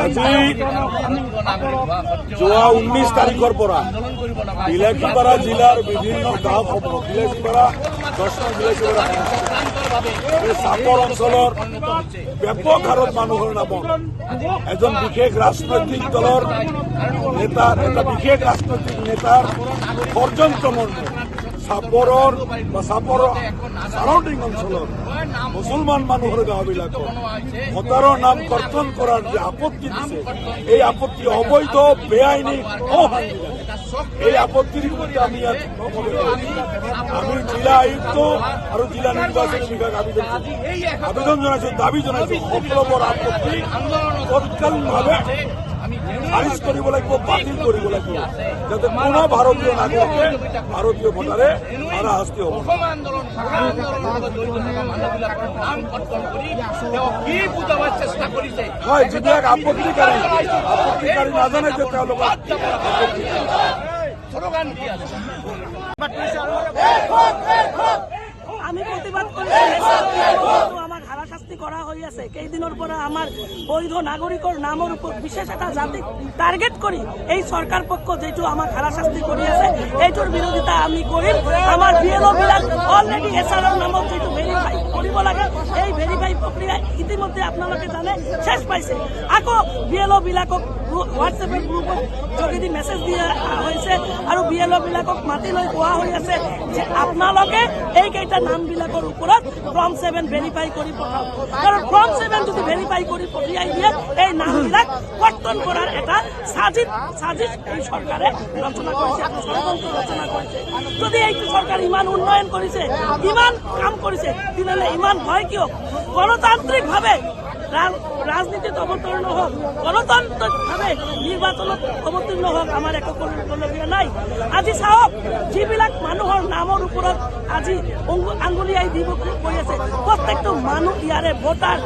আজি যোৱা 19 তাৰিখৰ পৰা বিলাসীপাৰা জিলাৰ বিভিন্ন গাঁওসমূহ বিলাসীপাৰা 10 বিলাসীপাৰা এই চাপৰ অঞ্চলৰ ব্যাপক হাৰত মানুহৰ নামত এজন বিশেষ ৰাজনৈতিক দলৰ নেতাৰ এটা বিশেষ ৰাজনৈতিক নেতাৰ ষড়যন্ত্ৰ মৰ্মে চাপৰৰ বা চাপৰ সাৰাউণ্ডিং অঞ্চলৰ মুছলমান মানুহৰ গাঁওবিলাকত ভোটাৰৰ নাম কৰ্তন কৰাৰ যে আপত্তি দিছে এই আপত্তি অবৈধ বেআইনী অসাংবিধানিক এই আপত্তিৰ বিৰুদ্ধে আমি ইয়াত আমি জিলা আয়ুক্ত আৰু জিলা নিৰ্বাচনী বিভাগ আবেদন জনাইছো দাবী জনাইছো সকলোবোৰ আপত্তি তৎকালীনভাৱে খাৰিজ কৰিব লাগিব বাতিল কৰিব লাগিব যাতে কোনো ভাৰতীয় নাগৰিকে ভাৰতীয় ভোটাৰে হাৰাশাস্তি হ'ব। হয় যিবিলাক আপত্তিকাৰী নাজানে যে তেওঁলোকক আমি প্ৰতিবাদ কৰছি আমাক হাৰাশাস্তি কৰা হয়ে আছে কেইদিনেৰ পৰা আমার বৈধ নাগরিকের নামের উপর বিশেষ একটা জাতি টার্গেট করি এই সরকার পক্ষ যেটু আমাক হারাশাস্তি করে আছে এইটোর বিরোধিতা আমি করিম। আমার বিএলও বিলাক অলরেডি এসআরও নামত যেটু ভেরিফাই কৰিব লাগে এই ভেরিফাই প্রক্রিয়া ইতিমধ্যে আপনাদের জানে শেষ পাইছে। আকৌ বিএলও বিলাকক হোয়াটসঅ্যাপের গ্রুপত যোগেদি মেসেজ দিয়া হয়েছে আর বিএলও বিলাকক মাতি লৈ কোৱা হৈ আছে যে আপোনালোকে এইকেইটা নামবিলাকৰ ওপৰত ফৰ্ম 7 ভেৰিফাই কৰি পঠাওক কারণ ফর্ম 7 যদি ভেরিফাই করে পঠিয়াই দিয়ে এই নামবিলাক কর্তন করার একটা সাজিশ এই সরকারে রচনা করেছে ষড়যন্ত্র রচনা করেছে। যদি এই সরকার ইমান উন্নয়ন করেছে ইমান কাম করেছে তাহলে ইমান ভয় কিয়? গণতান্ত্রিক ভাবে রাজনীতিত অবতীর্ণ হোক গণতান্ত্রিকভাবে নির্বাচনত অবতীর্ণ হোক আমার একো কৰিবলগীয়া নাই। আজি চাওক যিবিলাক মানুহৰ নামৰ ওপৰত আজি আঙুলিয়াই দিব কৈ আছে প্ৰত্যেকটো মানুহ ইয়াৰে ভোটাৰ